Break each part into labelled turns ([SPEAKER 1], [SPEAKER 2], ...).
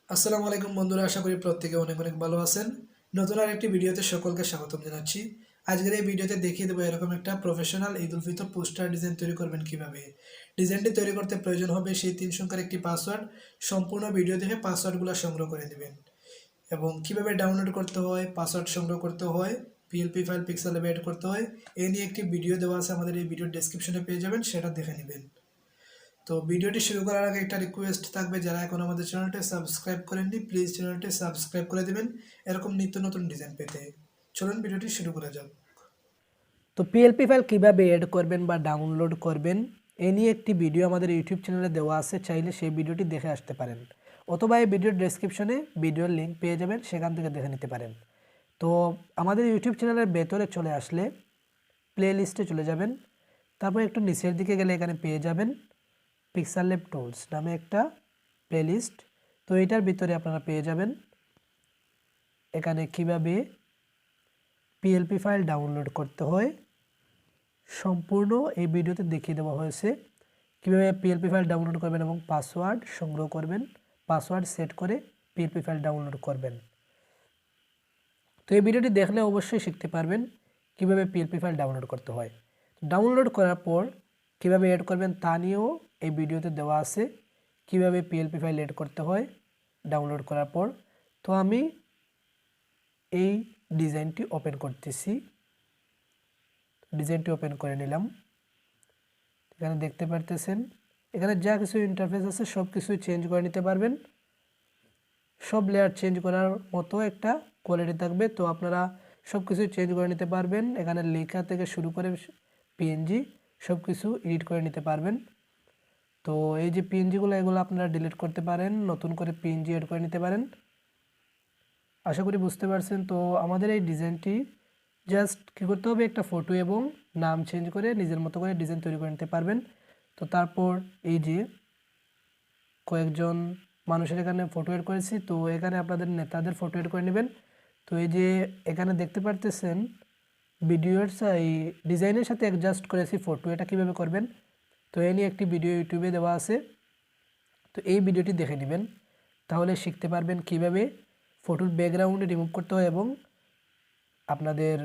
[SPEAKER 1] আসসালামু আলাইকুম বন্ধুরা, আশা করি প্রত্যেকে অনেক অনেক ভালো আছেন। নতুন আরেকটি ভিডিওতে সকলকে স্বাগতম জানাচ্ছি। আজকের এই ভিডিওতে দেখিয়ে দেবো এরকম একটা professional Eid ul Fitr poster design তৈরি করবেন কিভাবে। ডিজাইনটি তৈরি করতে প্রয়োজন হবে সেই 3 সংখ্যার একটি পাসওয়ার্ড। সম্পূর্ণ ভিডিও দেখে পাসওয়ার্ডগুলো সংগ্রহ করে নেবেন এবং কিভাবে ডাউনলোড করতে হয়, পাসওয়ার্ড সংগ্রহ করতে হয়, পিএলপি ফাইল pixelLab এড করতে হয়, এই নিয়ে একটি ভিডিও দেওয়া আছে, আমাদের এই ভিডিওর ডেসক্রিপশনে পেয়ে যাবেন, সেটা দেখে নেবেন। তো ভিডিওটি শুরু করার আগে একটা রিকোয়েস্ট থাকবে, যারা এখন আমাদের চ্যানেলটি সাবস্ক্রাইব করেননি প্লিজ চ্যানেলটি সাবস্ক্রাইব করে দেবেন এরকম নিত্য নতুন ডিজাইন পেতে। চলুন ভিডিওটি শুরু করা যাক।
[SPEAKER 2] তো পিএলপি ফাইল কীভাবে এড করবেন বা ডাউনলোড করবেন এ নিয়ে একটি ভিডিও আমাদের ইউটিউব চ্যানেলে দেওয়া আছে, চাইলে সেই ভিডিওটি দেখে আসতে পারেন, অথবা এই ভিডিওর ডেসক্রিপশনে ভিডিওর লিঙ্ক পেয়ে যাবেন, সেখান থেকে দেখে নিতে পারেন। তো আমাদের ইউটিউব চ্যানেলের ভেতরে চলে আসলে প্লে লিস্টে চলে যাবেন, তারপর একটু নিচের দিকে গেলে এখানে পেয়ে যাবেন pixelLab টুলস নামে একটা প্লে লিস্ট। তো এটার ভিতরে আপনারা পেয়ে যাবেন এখানে কিভাবে পিএলপি ফাইল ডাউনলোড করতে হয়, সম্পূর্ণ এই ভিডিওতে দেখিয়ে দেওয়া হয়েছে কীভাবে পিএলপি ফাইল ডাউনলোড করবেন এবং পাসওয়ার্ড সংগ্রহ করবেন, পাসওয়ার্ড সেট করে পিএলপি ফাইল ডাউনলোড করবেন। তো এই ভিডিওটি দেখলে অবশ্যই শিখতে পারবেন কীভাবে পিএলপি ফাইল ডাউনলোড করতে হয়। ডাউনলোড করার পর কীভাবে এড করবেন তা নিয়েও এই ভিডিওতে দেওয়া আছে, কীভাবে পিএলপি ফাইল এড করতে হয় ডাউনলোড করার পর। তো আমি এই ডিজাইনটি ওপেন করতেছি, ডিজাইনটি ওপেন করে নিলাম। এখানে দেখতে পারতেছেন এখানে যা কিছু ইন্টারফেস আছে সব কিছুই চেঞ্জ করে নিতে পারবেন, সব লেয়ার চেঞ্জ করার মতো একটা কোয়ালিটি থাকবে। তো আপনারা সব কিছু চেঞ্জ করে নিতে পারবেন, এখানে লেখা থেকে শুরু করে পিএনজি সব কিছু এডিট করে নিতে পারবেন। তো এই যে পিএনজিগুলো এগুলো আপনারা ডিলিট করতে পারেন, নতুন করে পিএনজি এড করে নিতে পারেন। আশা করি বুঝতে পারছেন। তো আমাদের এই ডিজাইনটি জাস্ট কী করতে হবে, একটা ফটো এবং নাম চেঞ্জ করে নিজের মতো করে ডিজাইন তৈরি করে নিতে পারবেন। তো তারপর এই যে কয়েকজন মানুষের এখানে ফটো এড করেছি, তো এখানে আপনাদের নেতাদের ফটো এড করে নেবেন। তো এই যে এখানে দেখতে পারতেছেন ভিডিওর এই ডিজাইনের সাথে অ্যাডজাস্ট করেছি ফটো, এটা কীভাবে করবেন তো এই নিয়ে একটি ভিডিও ইউটিউবে দেওয়া আছে, তো এই ভিডিওটি দেখে নেবেন, তাহলে শিখতে পারবেন কিভাবে ফটোর ব্যাকগ্রাউন্ডে রিমুভ করতে হয় এবং আপনাদের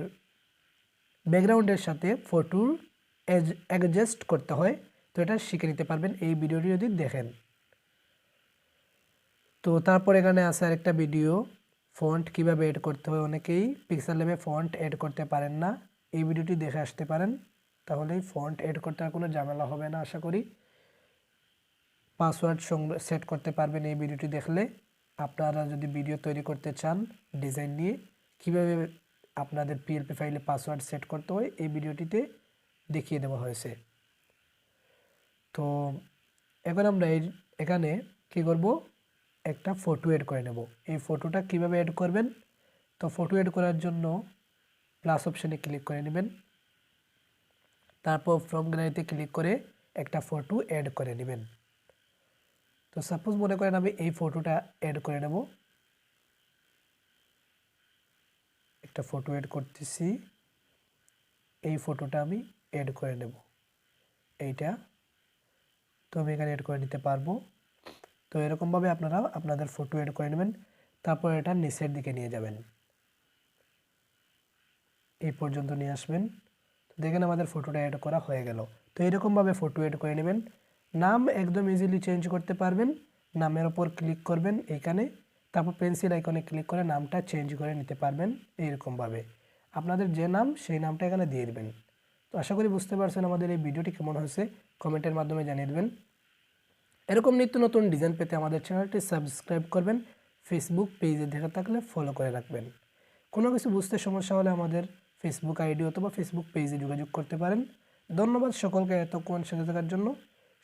[SPEAKER 2] ব্যাকগ্রাউন্ডের সাথে ফটোর অ্যাডজাস্ট করতে হয়। তো এটা শিখে নিতে পারবেন এই ভিডিওটি যদি দেখেন। তো তারপর এখানে আছে আরেকটা ভিডিও, ফন্ট কিভাবে এড করতে হয়। অনেকেই pixelLab ফন্ট এড করতে পারেন না, এই ভিডিওটি দেখে আসতে পারেন, তাহলেই ফন্ট এড করতে আর কোনো ঝামেলা হবে না। আশা করি পাসওয়ার্ড সেট করতে পারবেন এই ভিডিওটি দেখলে। আপনারা যদি ভিডিও তৈরি করতে চান ডিজাইন নিয়ে কিভাবে আপনাদের পিএলপি ফাইলে পাসওয়ার্ড সেট করতে হয় এই ভিডিওটিতে দেখিয়ে দেওয়া হয়েছে। তো এখন আমরা এখানে কি করব, একটা ফটো এড করে নেব। এই ফটোটা কিভাবে এড করবেন, তো ফটো এড করার জন্য প্লাস অপশানে ক্লিক করে নেবেন, তারপর ফ্রম গ্যালারিতে ক্লিক করে একটা ফটো অ্যাড করে নেবেন। তো সাপোজ মনে করেন আমি এই ফটোটা অ্যাড করে নেব, একটা ফটো অ্যাড করতেছি, এই ফটোটা আমি অ্যাড করে নেব এইটা। তো আমি এখানে অ্যাড করে নিতে পারবো। তো এরকমভাবে আপনারা আপনাদের ফটো অ্যাড করে নেবেন, তারপর এটা নিচের দিকে নিয়ে যাবেন, এই পর্যন্ত নিয়ে আসবেন। তো দেখেন আমাদের ফটোটা অ্যাড করা হয়ে গেল। তো এরকমভাবে ফটো অ্যাড করে নেবেন। নাম একদম ইজিলি চেঞ্জ করতে পারবেন, নামের ওপর ক্লিক করবেন এইখানে, তারপর পেন্সিল আইকনে ক্লিক করে নামটা চেঞ্জ করে নিতে পারবেন। এইরকমভাবে আপনাদের যে নাম সেই নামটা এখানে দিয়ে দেবেন। তো আশা করি বুঝতে পারছেন আমাদের এই ভিডিওটি কেমন হয়েছে, কমেন্টের মাধ্যমে জানিয়ে দেবেন। এরকম নিত্য নতুন ডিজাইন পেতে আমাদের চ্যানেলটি সাবস্ক্রাইব করবেন, ফেসবুক পেজে দেখে থাকলে ফলো করে রাখবেন। কোনো কিছু বুঝতে সমস্যা হলে আমাদের ফেসবুক আইডি অথবা ফেসবুক পেজে যোগাযোগ করতে পারেন। ধন্যবাদ সকলকে এতক্ষণ সাথে থাকার জন্য।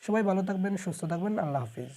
[SPEAKER 2] সবাই ভালো থাকবেন, সুস্থ থাকবেন, আল্লাহ হাফিজ।